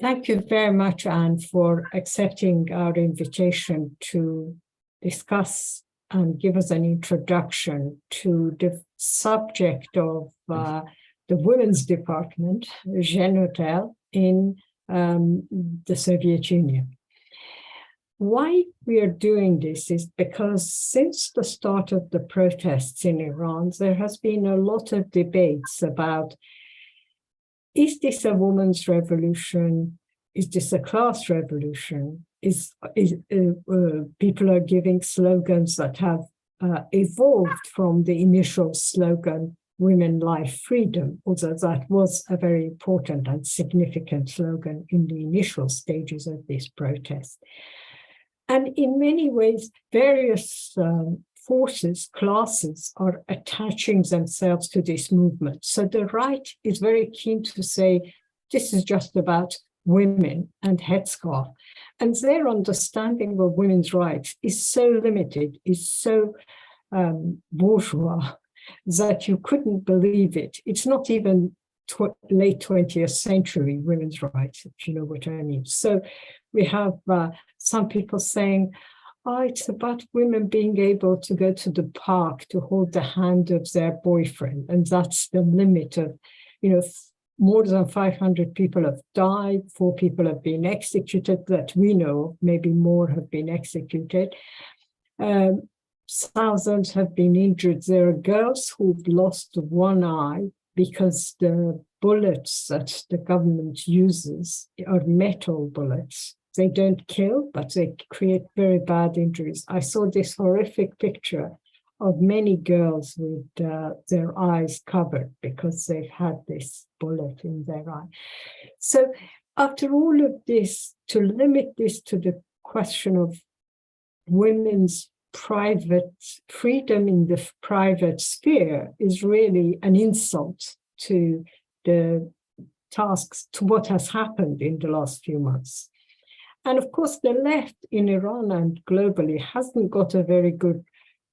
Thank you very much, Anne, for accepting our invitation to discuss and give us an introduction to the subject of the women's department, Zhenotdel, in the Soviet Union. Why we are doing this is because since the start of the protests in Iran, there has been a lot of debates about, is this a women's revolution? Is this a class revolution? People are giving slogans that have evolved from the initial slogan, Women, Life, Freedom, although that was a very important and significant slogan in the initial stages of this protest. And in many ways, various forces, classes are attaching themselves to this movement. So the right is very keen to say, this is just about women and headscarf. And their understanding of women's rights is so limited, is so bourgeois, that you couldn't believe it. It's not even late 20th century women's rights, if you know what I mean. So we have some people saying, oh, it's about women being able to go to the park to hold the hand of their boyfriend. And that's the limit of, more than 500 people have died, 4 people have been executed that we know, maybe more have been executed. Thousands have been injured. There are girls who've lost one eye because the bullets that the government uses are metal bullets. They don't kill, but they create very bad injuries. I saw this horrific picture of many girls with their eyes covered because they've had this bullet in their eye. So after all of this, to limit this to the question of women's private freedom in the private sphere is really an insult to the tasks, to what has happened in the last few months. And of course, the left in Iran and globally hasn't got a very good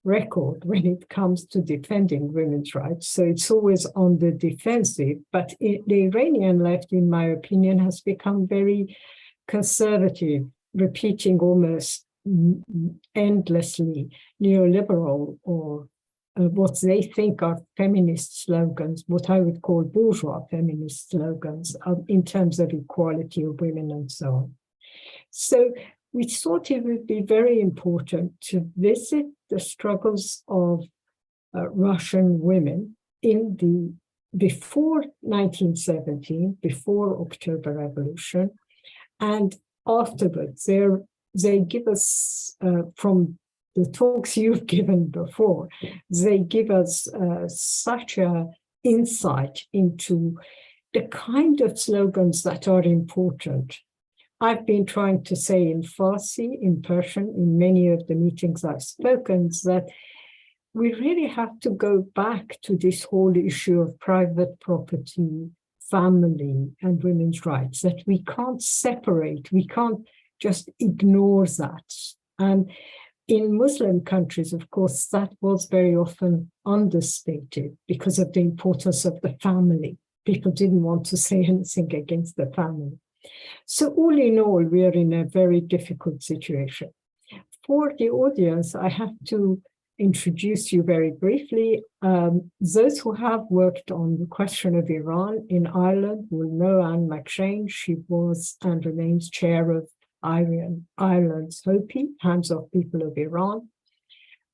record when it comes to defending women's rights. So it's always on the defensive. But the Iranian left, in my opinion, has become very conservative, repeating almost endlessly neoliberal or what they think are feminist slogans, what I would call bourgeois feminist slogans in terms of equality of women and so on. So we thought it would be very important to visit the struggles of Russian women before 1917, before October Revolution, and afterwards. They give us, from the talks you've given before, they give us such an insight into the kind of slogans that are important. I've been trying to say in Farsi, in Persian, in many of the meetings I've spoken, that we really have to go back to this whole issue of private property, family, and women's rights, that we can't separate, we can't just ignore that. And in Muslim countries, of course, that was very often understated because of the importance of the family. People didn't want to say anything against the family. So all in all, we are in a very difficult situation. For the audience, I have to introduce you very briefly. Those who have worked on the question of Iran in Ireland will know Anne McShane. She was and remains chair of Ireland's HOPE, Hands Off People of Iran.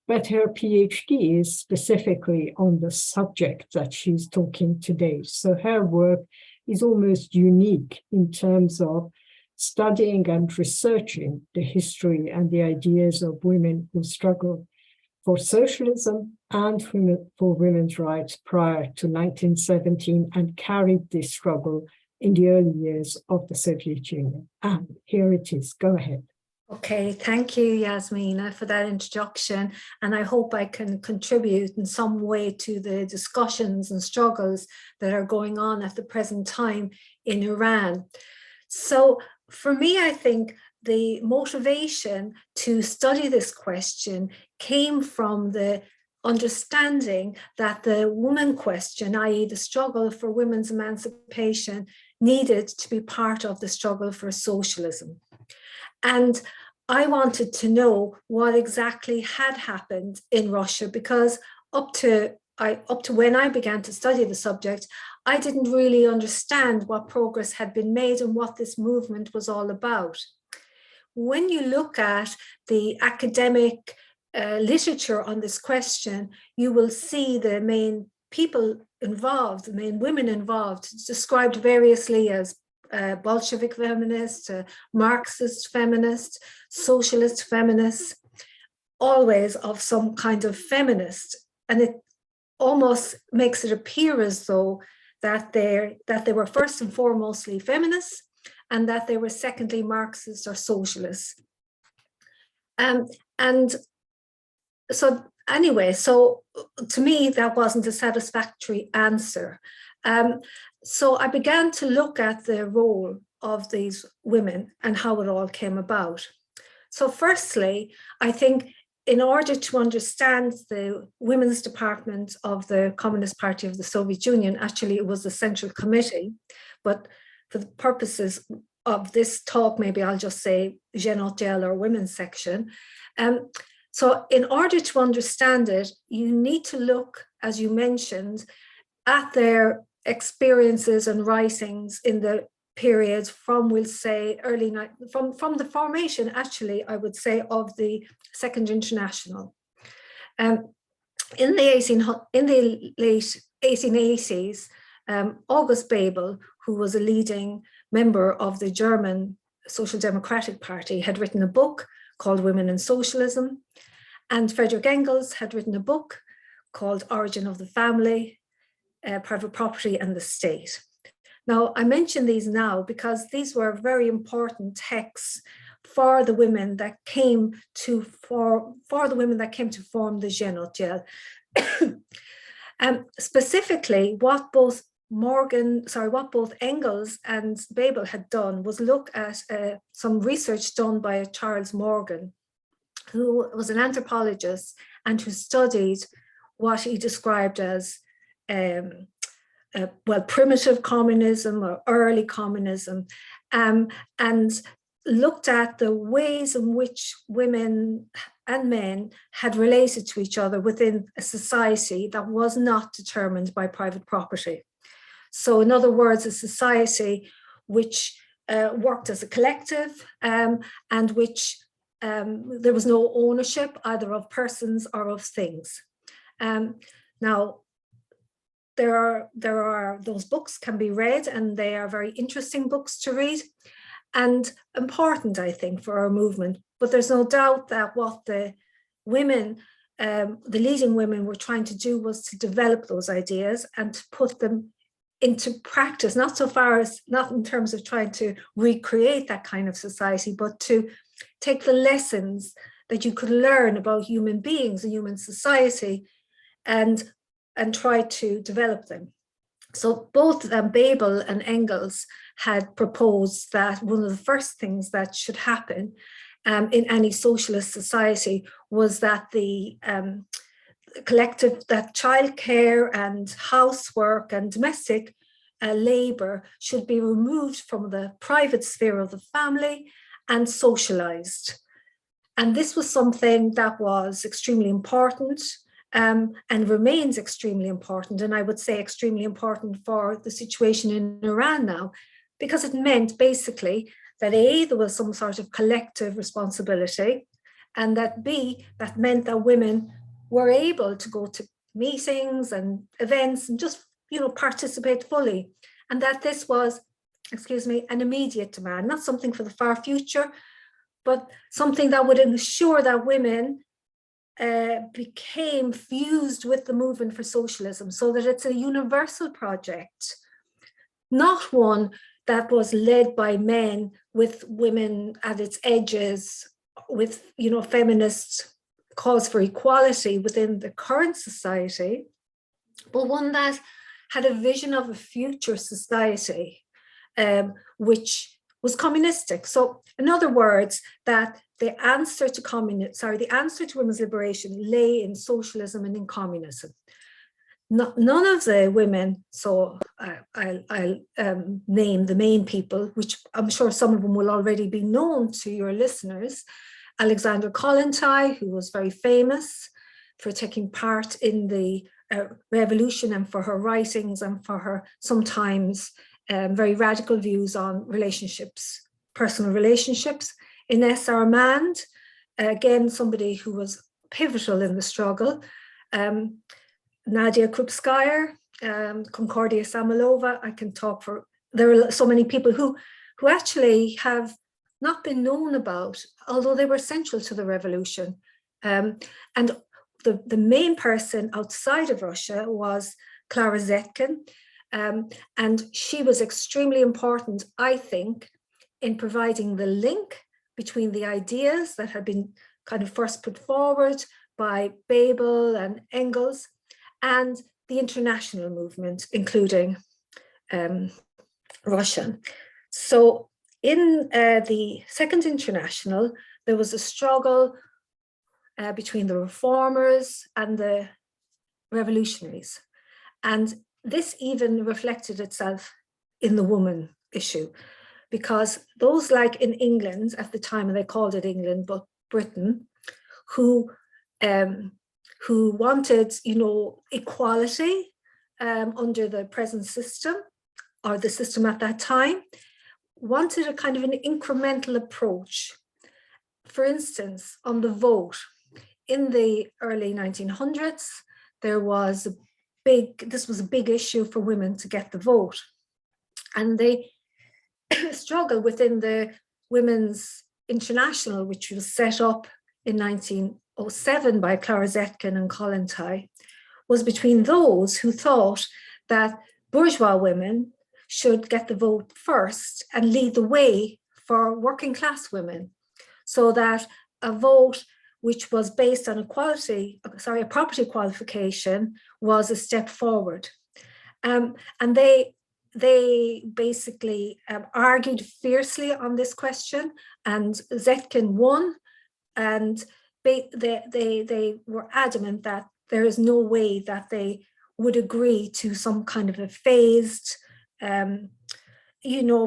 But her PhD is specifically on the subject that she's talking today. So her work is almost unique in terms of studying and researching the history and the ideas of women who struggled for socialism and for women's rights prior to 1917 and carried this struggle in the early years of the Soviet Union. And here it is. Go ahead. Okay, thank you, Yasmina, for that introduction. And I hope I can contribute in some way to the discussions and struggles that are going on at the present time in Iran. So for me, I think the motivation to study this question came from the understanding that the woman question, i.e. the struggle for women's emancipation, needed to be part of the struggle for socialism. And I wanted to know what exactly had happened in Russia, because up to when I began to study the subject, I didn't really understand what progress had been made and what this movement was all about. When you look at the academic literature on this question, you will see the main people involved, the main women involved, described variously as Bolshevik feminists, Marxist feminists, socialist feminists, always of some kind of feminist. And it almost makes it appear as though that they were first and foremostly feminists, and that they were secondly Marxist or socialists. And so anyway, so to me, that wasn't a satisfactory answer. So I began to look at the role of these women and how it all came about. So firstly, I think in order to understand the women's department of the Communist Party of the Soviet Union, actually it was the Central Committee, but for the purposes of this talk, maybe I'll just say Zhenotdel or women's section. So in order to understand it, you need to look, as you mentioned, at their experiences and writings in the period from, we'll say, from the formation, actually, I would say, of the Second International. In the late 1880s, August Bebel, who was a leading member of the German Social Democratic Party, had written a book called Women and Socialism, and Friedrich Engels had written a book called Origin of the Family, Private Property and the State. Now, I mention these now because these were very important texts for the women that came to form the Zhenotdel. Specifically, what both Engels and Bebel had done was look at some research done by Charles Morgan, who was an anthropologist and who studied what he described as primitive communism or early communism, and looked at the ways in which women and men had related to each other within a society that was not determined by private property. So in other words, a society which worked as a collective and which there was no ownership either of persons or of things. Now, those books can be read, and they are very interesting books to read and important, I think, for our movement. But there's no doubt that what the women, the leading women, were trying to do was to develop those ideas and to put them into practice, not in terms of trying to recreate that kind of society, but to take the lessons that you could learn about human beings and human society and try to develop them. So both Bebel and Engels had proposed that one of the first things that should happen in any socialist society was that the collective, that childcare and housework and domestic labor should be removed from the private sphere of the family and socialized. And this was something that was extremely important and remains extremely important. And I would say extremely important for the situation in Iran now, because it meant basically that A, there was some sort of collective responsibility, and that B, that meant that women were able to go to meetings and events and just, participate fully. And that this was, an immediate demand, not something for the far future, but something that would ensure that women became fused with the movement for socialism, so that it's a universal project, not one that was led by men with women at its edges, with feminist calls for equality within the current society, but one that had a vision of a future society which was communistic. So in other words, that the answer to women's liberation lay in socialism and in communism. none of the women, so I'll name the main people, which I'm sure some of them will already be known to your listeners. Alexander Kollontai, who was very famous for taking part in the revolution and for her writings and for her sometimes very radical views on relationships, personal relationships. Ines Armand, again, somebody who was pivotal in the struggle. Nadia Krupskaya, Concordia Samalova. I can talk for, there are so many people who actually have not been known about, although they were central to the revolution. And the main person outside of Russia was Clara Zetkin. And she was extremely important, I think, in providing the link between the ideas that had been kind of first put forward by Babel and Engels and the international movement, including Russia. So in the Second International, there was a struggle between the reformers and the revolutionaries. And this even reflected itself in the woman issue, because those like in England at the time, and they called it England, but Britain, who wanted, equality under the present system, or the system at that time, wanted a kind of an incremental approach. For instance, on the vote, in the early 1900s, this was a big issue for women to get the vote. And they struggle within the Women's International, which was set up in 1907 by Clara Zetkin and Kollontai, was between those who thought that bourgeois women should get the vote first and lead the way for working class women, so that a vote which was based on a property qualification was a step forward. And they basically argued fiercely on this question, and Zetkin won, and they were adamant that there is no way that they would agree to some kind of a phased,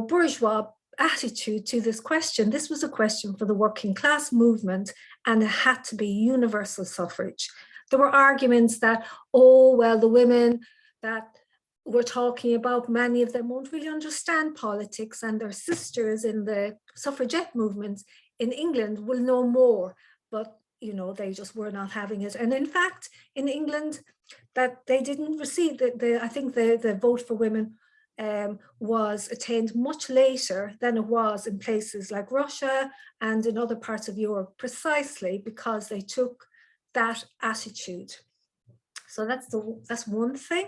bourgeois attitude to this question. This was a question for the working class movement, and it had to be universal suffrage. There were arguments that, the women that we're talking about, many of them won't really understand politics, and their sisters in the suffragette movement in England will know more, but they just were not having it. And in fact, in England, that they didn't receive I think the vote for women was attained much later than it was in places like Russia and in other parts of Europe, precisely because they took that attitude. So that's one thing.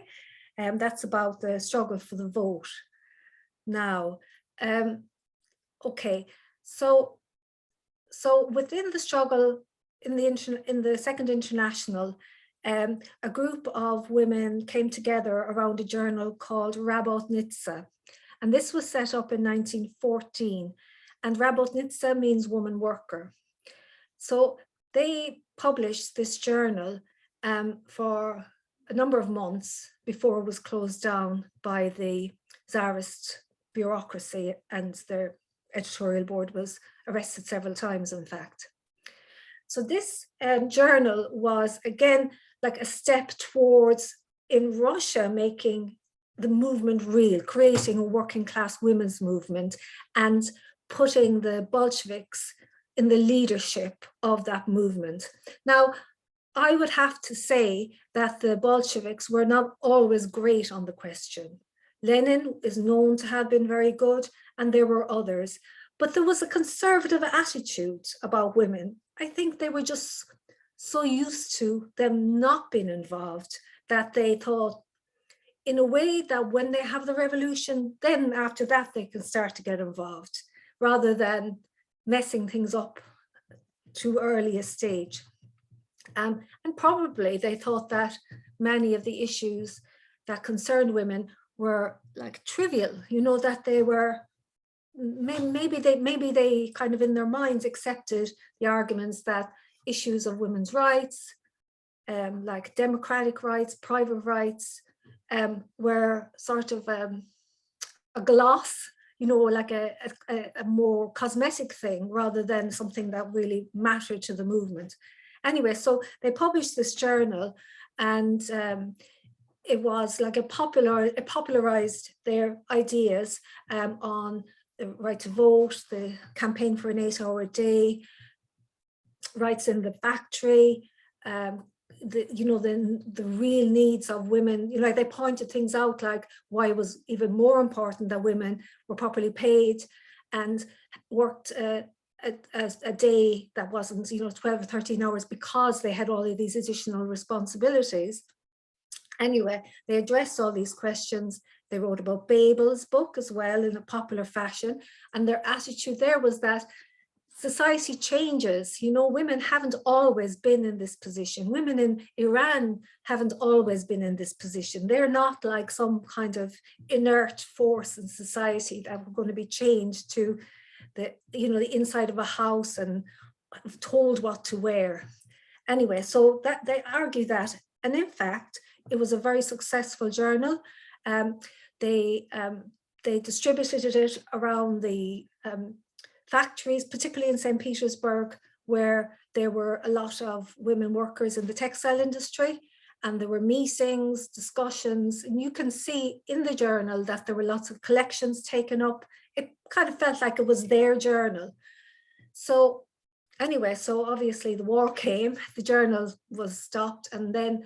That's about the struggle for the vote. Now, okay, so within the struggle in the Second International, a group of women came together around a journal called Rabotnitsa, and this was set up in 1914. And Rabotnitsa means woman worker. So they published this journal for a number of months before it was closed down by the Tsarist bureaucracy, and their editorial board was arrested several times, in fact. So this journal was, again, like a step towards, in Russia, making the movement real, creating a working class women's movement and putting the Bolsheviks in the leadership of that movement. Now, I would have to say that the Bolsheviks were not always great on the question. Lenin is known to have been very good, and there were others, but there was a conservative attitude about women. I think they were just so used to them not being involved that they thought, in a way, that when they have the revolution, then after that they can start to get involved, rather than messing things up too early a stage. And probably they thought that many of the issues that concerned women were like trivial, that they were, maybe they kind of in their minds accepted the arguments that issues of women's rights, like democratic rights, private rights, were sort of a gloss, you know, like a more cosmetic thing rather than something that really mattered to the movement. Anyway, so they published this journal, and it was like it popularized their ideas on the right to vote, the campaign for an 8-hour day, rights in the factory, the real needs of women. You know, like they pointed things out, like why it was even more important that women were properly paid and worked a day that wasn't, you know, 12 or 13 hours, because they had all of these additional responsibilities. Anyway, they addressed all these questions. They wrote about Babel's book as well in a popular fashion. And their attitude there was that society changes. You know, women haven't always been in this position. Women in Iran haven't always been in this position. They're not like some kind of inert force in society that we're going to be changed to the, you know, the inside of a house and told what to wear. Anyway, so that they argue that, and in fact, it was a very successful journal. They distributed it around the factories, particularly in St. Petersburg, where there were a lot of women workers in the textile industry, and there were meetings, discussions, and you can see in the journal that there were lots of collections taken up. It kind of felt like it was their journal. So anyway, so obviously the war came, the journal was stopped, and then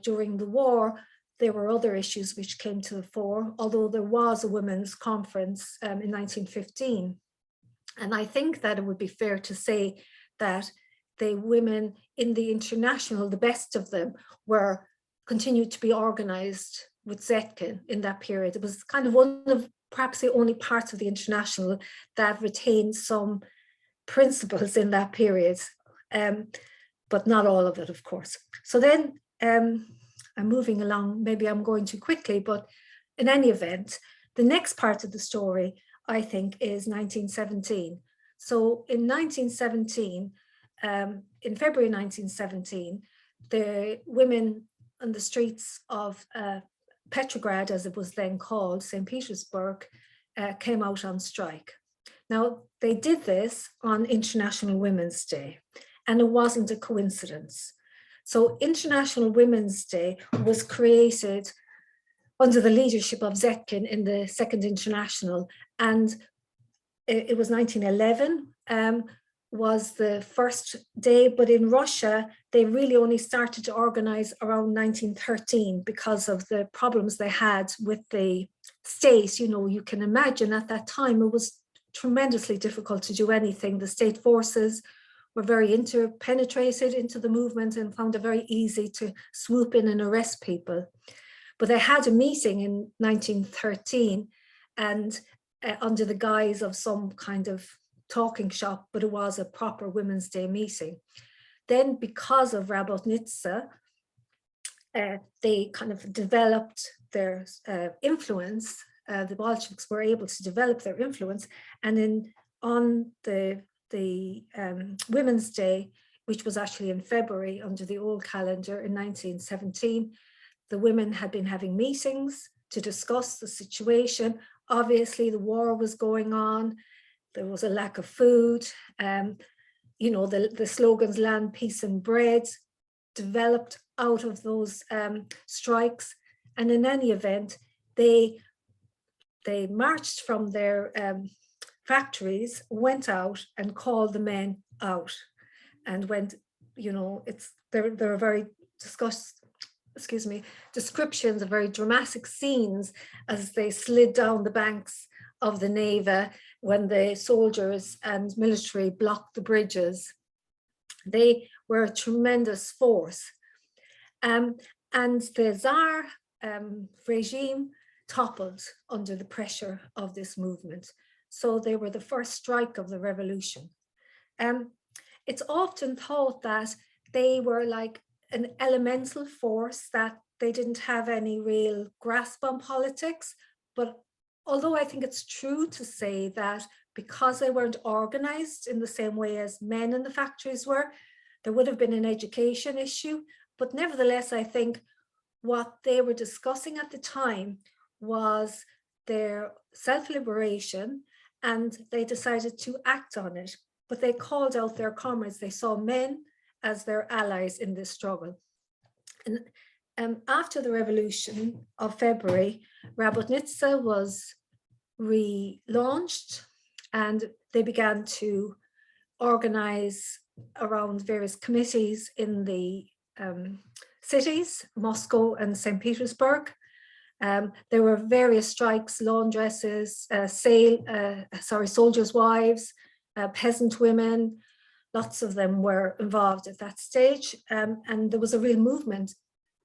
during the war, there were other issues which came to the fore, although there was a women's conference in 1915. And I think that it would be fair to say that the women in the international, the best of them, were continued to be organized with Zetkin in that period. It was kind of one of perhaps the only parts of the international that retained some principles in that period, but not all of it, of course. So then I'm moving along, maybe I'm going too quickly, but in any event, the next part of the story, I think, is 1917. So in 1917, in February 1917, the women on the streets of Petrograd, as it was then called, St. Petersburg, came out on strike. Now, they did this on International Women's Day, and it wasn't a coincidence. So International Women's Day was created under the leadership of Zetkin in the Second International, and it was 1911 was the first day, but in Russia, they really only started to organize around 1913 because of the problems they had with the state. You know, you can imagine at that time, it was tremendously difficult to do anything. The state forces were very penetrated into the movement and found it very easy to swoop in and arrest people. But they had a meeting in 1913, and under the guise of some kind of talking shop, but it was a proper Women's Day meeting. Then, because of Rabotnitsa, they kind of developed their influence. The Bolsheviks were able to develop their influence, and on the Women's Day, which was actually in February under the old calendar in 1917, the women had been having meetings to discuss the situation. Obviously, the war was going on. There was a lack of food. You know, the slogans "Land, Peace and Bread" developed out of those strikes. And in any event, they marched from their factories, went out and called the men out, and went, you know, there are very descriptions of very dramatic scenes as they slid down the banks of the Neva when the soldiers and military blocked the bridges. They were a tremendous force. And the Tsar regime toppled under the pressure of this movement. So they were the first strike of the revolution. It's often thought that they were like an elemental force, that they didn't have any real grasp on politics. But although I think it's true to say that because they weren't organized in the same way as men in the factories were, there would have been an education issue, but nevertheless, I think what they were discussing at the time was their self-liberation, and they decided to act on it. But they called out their comrades. They saw men as their allies in this struggle. And after the Revolution of February, Rabotnica was relaunched, and they began to organize around various committees in the cities, Moscow and St. Petersburg. There were various strikes, laundresses, soldiers' wives, peasant women. Lots of them were involved at that stage. And there was a real movement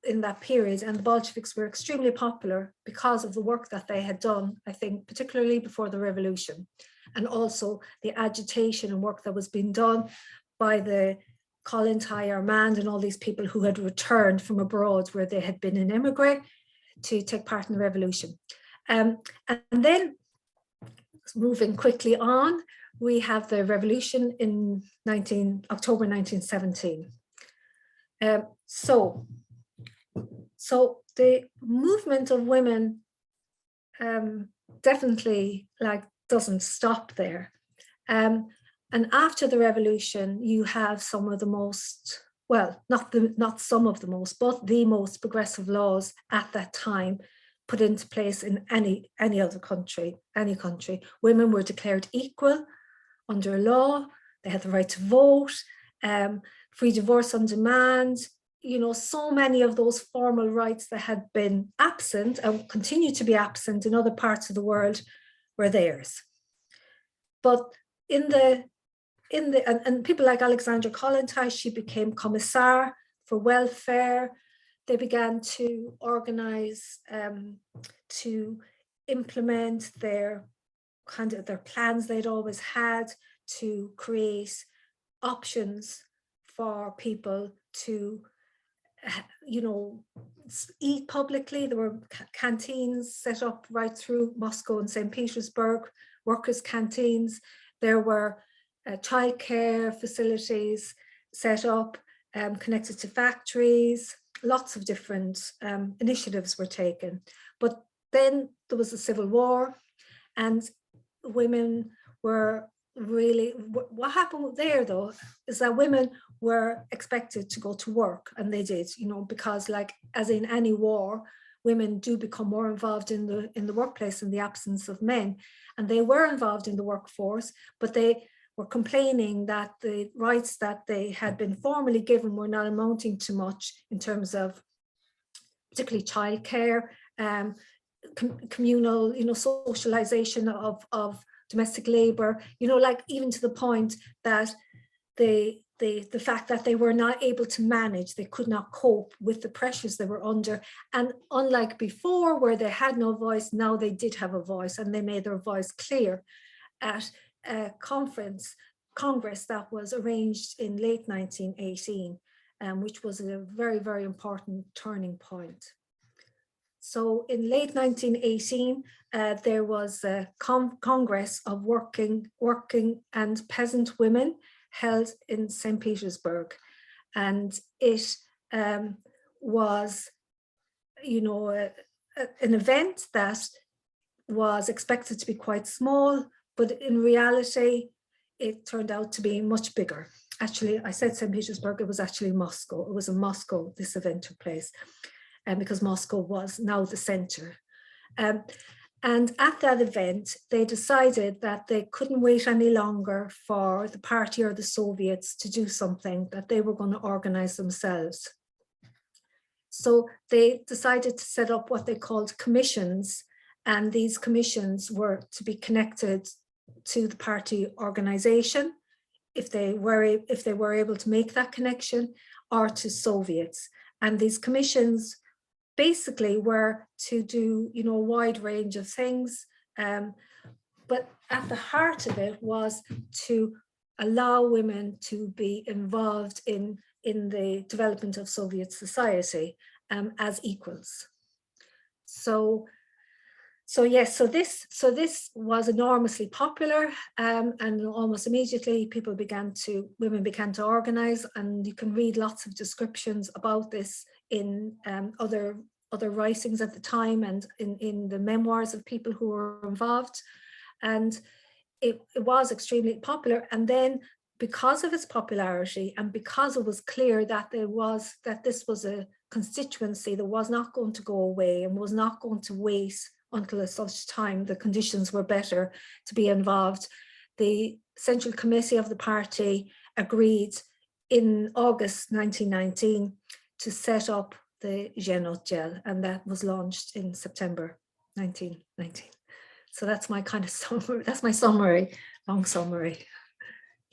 in that period, and the Bolsheviks were extremely popular because of the work that they had done, I think, particularly before the revolution, and also the agitation and work that was being done by the Kollontai Armand and all these people who had returned from abroad where they had been an immigrant to take part in the revolution. And then moving quickly on, we have the revolution in October 1917. So the movement of women definitely doesn't stop there. And after the revolution, you have some of the most, well, not some of the most, but the most progressive laws at that time put into place in any other country, any country. Women were declared equal under law. They had the right to vote, free divorce on demand. You know, so many of those formal rights that had been absent and continue to be absent in other parts of the world were theirs. But and people like Alexandra Kollontai, she became commissar for welfare. They began to organize to implement their plans they'd always had to create options for people to eat publicly. There were canteens set up right through Moscow and St. Petersburg, workers' canteens. There were childcare facilities set up, connected to factories. Lots of different initiatives were taken. But then there was the Civil War, and women were really, what happened there though is that women were expected to go to work, and they did, because as in any war, women do become more involved in the workplace in the absence of men, and they were involved in the workforce, but they were complaining that the rights that they had been formally given were not amounting to much in terms of particularly childcare, communal, socialization of domestic labor, even to the point that the fact that they were not able to manage, they could not cope with the pressures they were under. And unlike before, where they had no voice, now they did have a voice, and they made their voice clear at a congress that was arranged in late 1918, which was a very, very important turning point. So in late 1918, there was a Congress of working and peasant women held in St. Petersburg. And it was, an event that was expected to be quite small, but in reality, it turned out to be much bigger. Actually, I said St. Petersburg, it was actually Moscow. It was in Moscow this event took place. Because Moscow was now the center. And at that event, they decided that they couldn't wait any longer for the party or the Soviets to do something, that they were going to organize themselves. So they decided to set up what they called commissions, and these commissions were to be connected to the party organization, if they were able to make that connection, or to Soviets. And these commissions basically were to do, a wide range of things. But at the heart of it was to allow women to be involved in the development of Soviet society as equals. So So yes, so this was enormously popular, and almost immediately women began to organize, and you can read lots of descriptions about this in other writings at the time, and in the memoirs of people who were involved. And it was extremely popular. And then, because of its popularity, and because it was clear that this was a constituency that was not going to go away and was not going to wait until such time the conditions were better to be involved, the Central Committee of the party agreed in August 1919 to set up the Zhenotdel, and that was launched in September 1919. So that's my kind of summary. That's my summary, long summary.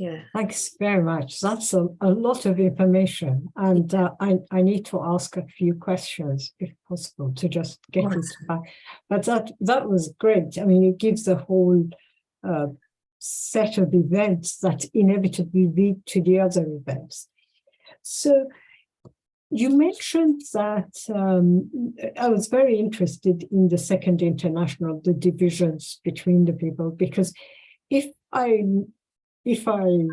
Yeah. Thanks very much. That's a lot of information. And I need to ask a few questions, if possible, to just get it back. But that was great. I mean, it gives a whole set of events that inevitably lead to the other events. So you mentioned that I was very interested in the Second International, the divisions between the people, because if I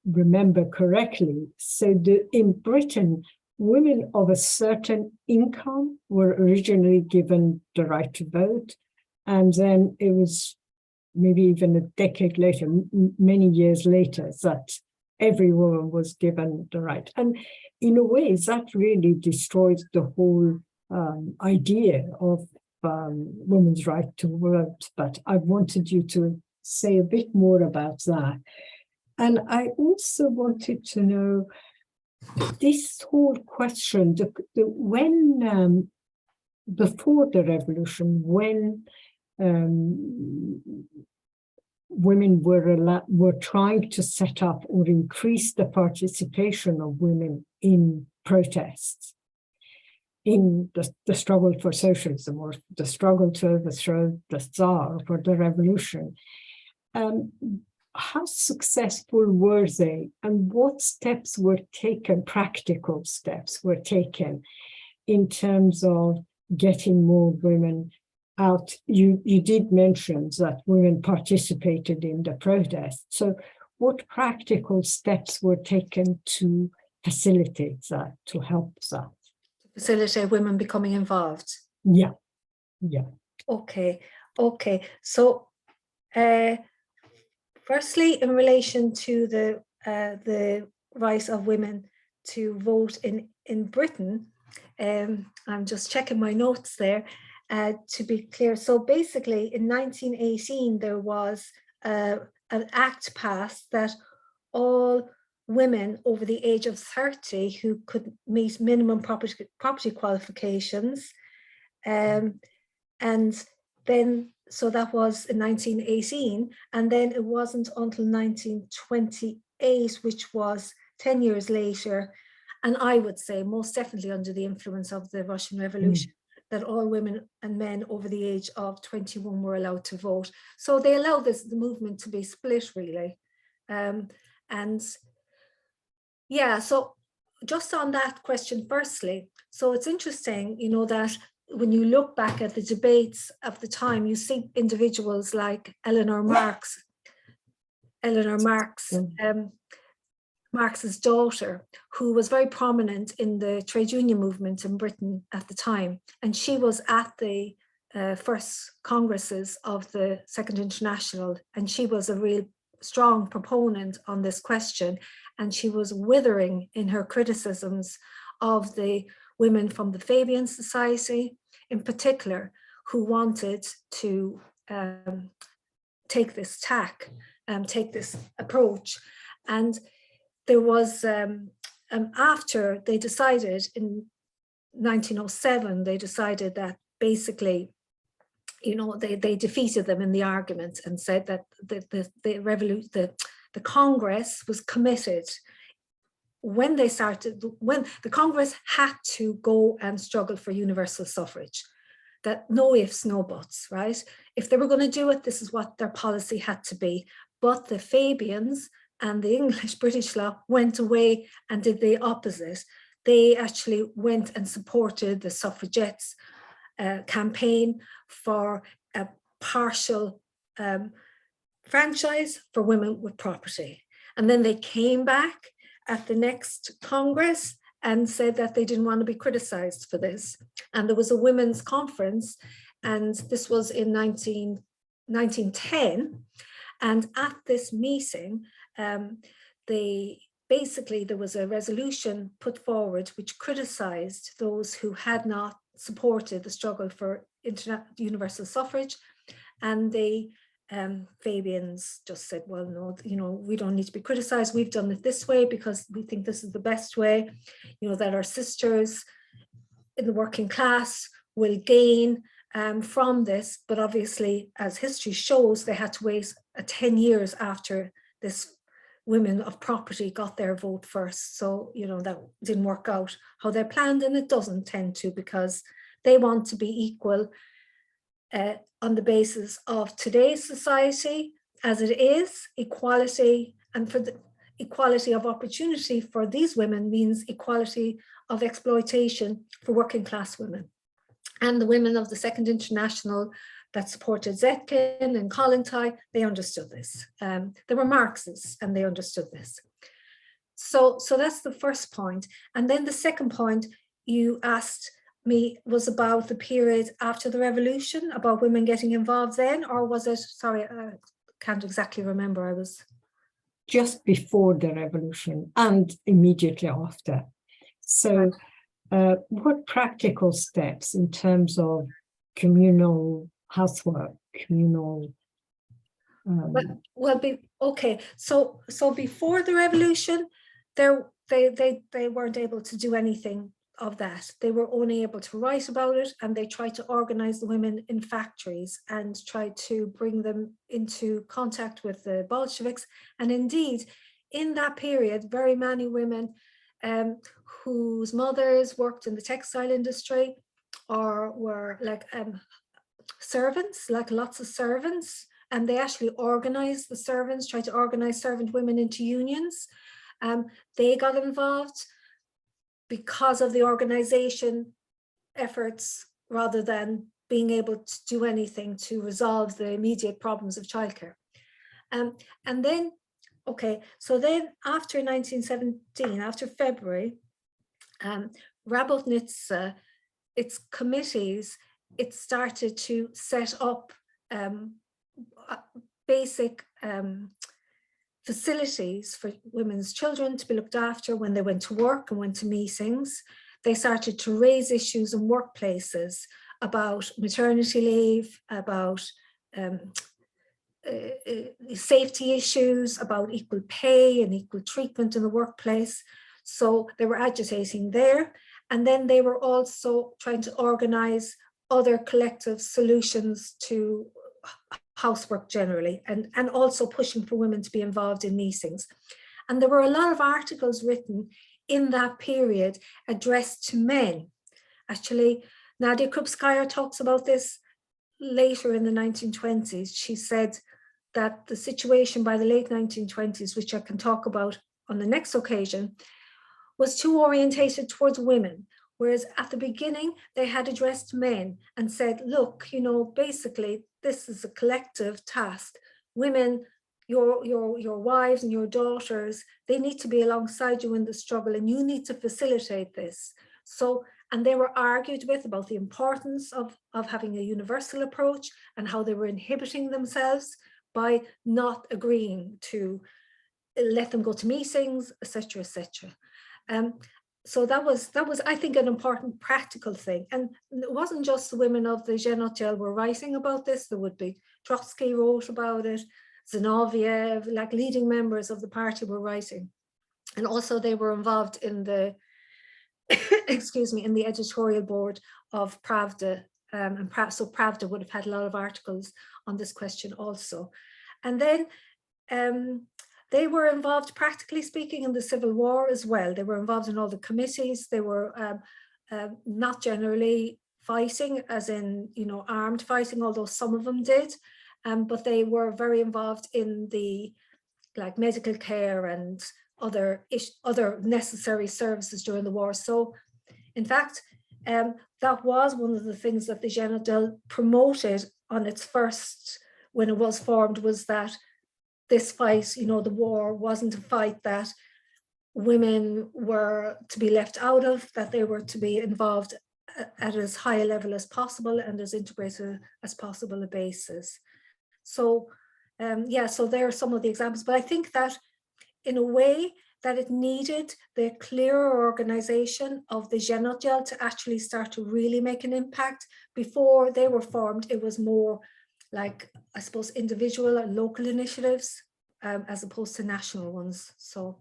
remember correctly, so in Britain, women of a certain income were originally given the right to vote, and then it was maybe even a decade later, many years later, that every woman was given the right. And in a way, that really destroys the whole idea of women's right to vote. But I wanted you to say a bit more about that. And I also wanted to know this whole question, when before the revolution, when women were trying to set up or increase the participation of women in protests, in the struggle for socialism, or the struggle to overthrow the Tsar, for the revolution. How successful were they, and what steps were taken, practical steps were taken, in terms of getting more women out? You did mention that women participated in the protest. So what practical steps were taken to facilitate that, to help that? Facilitate women becoming involved? Yeah. Okay. So firstly, in relation to the right of women to vote in Britain, I'm just checking my notes there to be clear. So basically, in 1918, there was an act passed that all women over the age of 30 who could meet minimum property qualifications, and then, so that was in 1918, and then it wasn't until 1928, which was 10 years later, and I would say most definitely under the influence of the Russian Revolution, that all women and men over the age of 21 were allowed to vote. So they allowed the movement to be split, really. And yeah, so just on that question firstly, so it's interesting, you know, that when you look back at the debates of the time, you see individuals like Eleanor Marx, Marx's daughter, who was very prominent in the trade union movement in Britain at the time. And she was at the first congresses of the Second International, and she was a real strong proponent on this question. And she was withering in her criticisms of the women from the Fabian Society, in particular, who wanted to take this tack, take this approach. And there was, after they decided in 1907, they decided that basically, you know, they defeated them in the argument and said that the Congress was committed. When the Congress had to go and struggle for universal suffrage, that no ifs, no buts, right? If they were going to do it, this is what their policy had to be. But the Fabians and the English British law went away and did the opposite. They actually went and supported the suffragettes campaign for a partial franchise for women with property. And then they came back at the next Congress and said that they didn't want to be criticized for this. And there was a women's conference, and this was in 1910. And at this meeting, basically there was a resolution put forward which criticized those who had not supported the struggle for universal suffrage. And the Fabians just said, well, no, we don't need to be criticized. We've done it this way because we think this is the best way, that our sisters in the working class will gain from this. But obviously, as history shows, they had to wait 10 years after this women of property got their vote first. So, that didn't work out how they planned, and it doesn't tend to, because they want to be equal on the basis of today's society as it is, equality, and for the equality of opportunity for these women means equality of exploitation for working class women. And the women of the Second International that supported Zetkin and Kollontai, they understood this. They were Marxists and they understood this. So that's the first point. And then the second point you asked me was about the period after the revolution, about women getting involved then, or was it, sorry, I can't exactly remember. I was just before the revolution and immediately after. So what practical steps in terms of communal housework, communal okay, so before the revolution, they weren't able to do anything of that. They were only able to write about it, and they tried to organize the women in factories and tried to bring them into contact with the Bolsheviks. And indeed, in that period, very many women whose mothers worked in the textile industry or were like servants, like lots of servants, and they actually organized the servants, tried to organize servant women into unions. They got involved because of the organization efforts, rather than being able to do anything to resolve the immediate problems of childcare. And then, okay, so then after 1917, after February, Rabotnitsa, its committees, it started to set up basic facilities for women's children to be looked after when they went to work and went to meetings. They started to raise issues in workplaces about maternity leave, about safety issues, about equal pay and equal treatment in the workplace. So they were agitating there. And then they were also trying to organize other collective solutions to housework generally, and also pushing for women to be involved in meetings. And there were a lot of articles written in that period addressed to men. Actually, Nadia Krupskaya talks about this later in the 1920s. She said that the situation by the late 1920s, which I can talk about on the next occasion, was too orientated towards women. Whereas at the beginning, they had addressed men and said, look, basically, this is a collective task. Women, your wives and your daughters, they need to be alongside you in the struggle, and you need to facilitate this. So, and they were argued with about the importance of having a universal approach and how they were inhibiting themselves by not agreeing to let them go to meetings, etc., etc. So that was, I think, an important practical thing. And it wasn't just the women of the Zhenotdel were writing about this. There would be Trotsky wrote about it, Zinoviev, like leading members of the party were writing. And also they were involved in the, excuse me, in the editorial board of Pravda. So Pravda would have had a lot of articles on this question also. And then they were involved, practically speaking, in the Civil War as well. They were involved in all the committees. They were not generally fighting, as in, armed fighting, although some of them did. But they were very involved in the medical care and other necessary services during the war. So, in fact, that was one of the things that the Zhenotdel promoted on its first, when it was formed, was that this fight, the war wasn't a fight that women were to be left out of, that they were to be involved at as high a level as possible and as integrated as possible a basis. So so there are some of the examples, but I think that in a way that it needed the clearer organization of the Zhenotdel to actually start to really make an impact. Before they were formed, it was more like, I suppose, individual and local initiatives as opposed to national ones. So,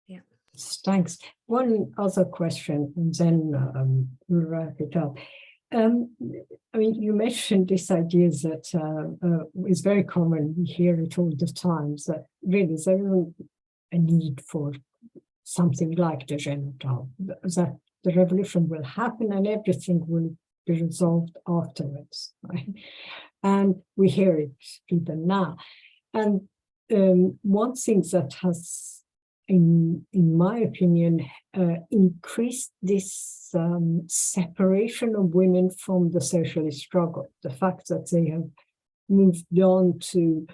yeah. Thanks. One other question, and then we'll wrap it up. I mean, you mentioned this idea that is very common. We hear it all the time, that really there isn't a need for something like the Zhenotdel, that the revolution will happen and everything will be resolved afterwards, right? And we hear it even now. And one thing that has, in my opinion, increased this separation of women from the socialist struggle, the fact that they have moved on to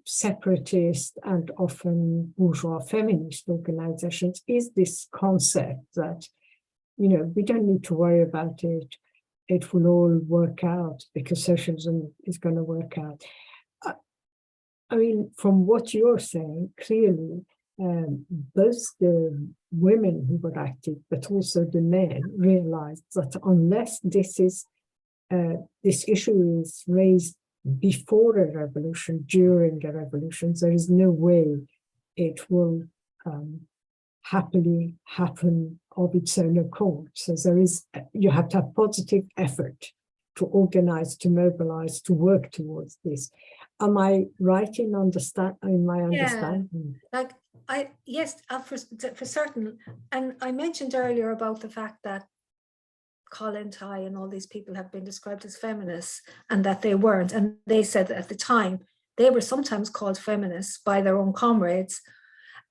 separatist and often bourgeois feminist organizations, is this concept that, we don't need to worry about it. It will all work out because socialism is going to work out. I mean, from what you're saying, clearly, both the women who were active, but also the men, realized that unless this issue is raised before a revolution, during a revolution, there is no way it will happily happen of its own accord. So you have to have positive effort to organize, to mobilize, to work towards this. Am I right in my understanding? Yes, for certain. And I mentioned earlier about the fact that Colin Ty and all these people have been described as feminists, and that they weren't. And they said that at the time, they were sometimes called feminists by their own comrades.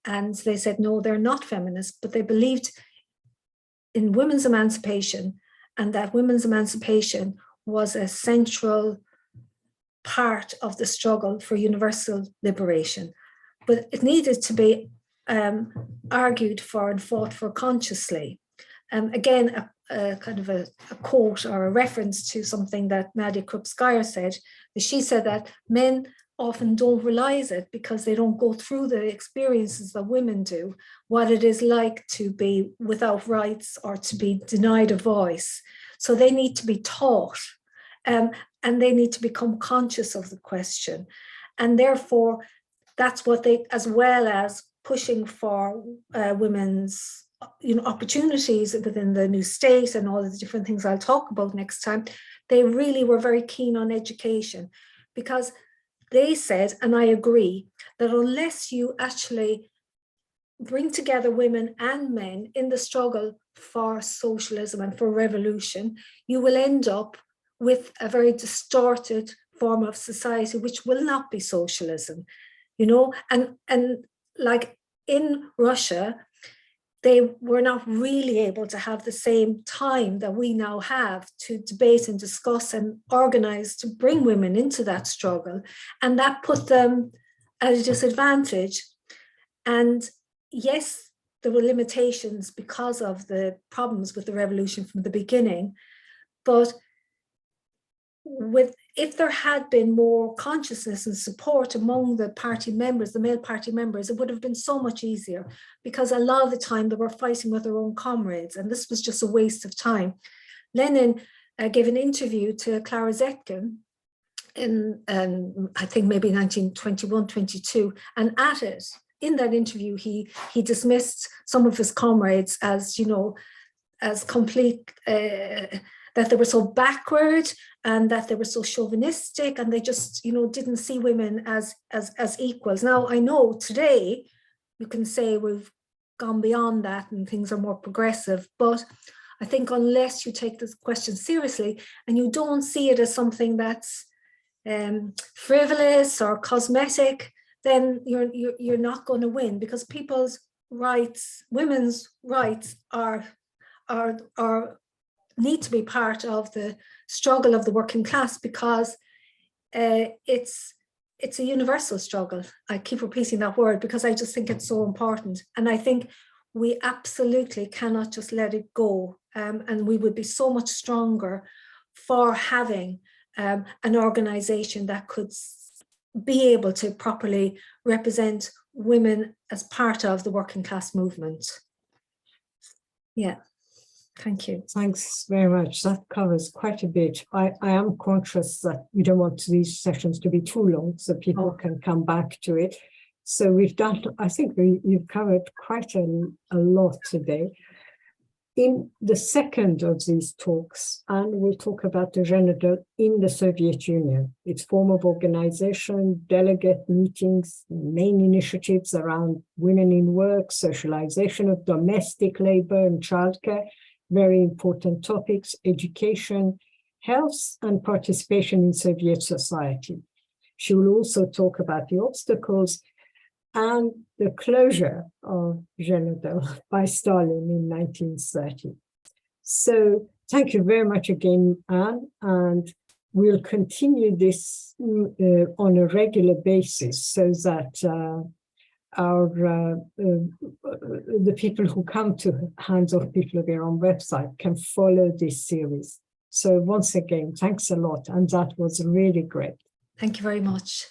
And they said, no, they're not feminists, but they believed in women's emancipation, and that women's emancipation was a central part of the struggle for universal liberation. But it needed to be argued for and fought for consciously. Again, a kind of a quote or a reference to something that Nadia Krupskaya said. She said that men often don't realize it because they don't go through the experiences that women do, what it is like to be without rights or to be denied a voice. So they need to be taught, and they need to become conscious of the question. And therefore, that's what they, as well as pushing for women's opportunities within the new state and all of the different things I'll talk about next time, they really were very keen on education, because they said, and I agree, that unless you actually bring together women and men in the struggle for socialism and for revolution, you will end up with a very distorted form of society, which will not be socialism, and like in Russia, they were not really able to have the same time that we now have to debate and discuss and organize to bring women into that struggle. And that put them at a disadvantage. And yes, there were limitations because of the problems with the revolution from the beginning. But if there had been more consciousness and support among the party members, the male party members, it would have been so much easier, because a lot of the time they were fighting with their own comrades, and this was just a waste of time. Lenin gave an interview to Clara Zetkin in, I think maybe 1921, 22, and in that interview, he dismissed some of his comrades as, as complete, that they were so backward and that they were so chauvinistic, and they just, didn't see women as equals. Now, I know today you can say we've gone beyond that and things are more progressive, but I think unless you take this question seriously and you don't see it as something that's frivolous or cosmetic, then you're not going to win, because people's rights, women's rights, are need to be part of the struggle of the working class, because it's a universal struggle. I keep repeating that word because I just think it's so important. And I think we absolutely cannot just let it go. And we would be so much stronger for having an organization that could be able to properly represent women as part of the working class movement. Yeah, thank you. Thanks very much. That covers quite a bit. I am conscious that we don't want these sessions to be too long so people can come back to it. So we've done, I think you've covered quite a lot today. In the second of these talks, and we'll talk about the Zhenotdel in the Soviet Union, its form of organization, delegate meetings, main initiatives around women in work, socialization of domestic labor and childcare, very important topics, education, health, and participation in Soviet society. She will also talk about the obstacles and the closure of Zhenotdel by Stalin in 1930. So thank you very much again, Anne, and we'll continue this on a regular basis so that the people who come to Hands Off People of Iran website can follow this series. So once again, thanks a lot, and that was really great. Thank you very much.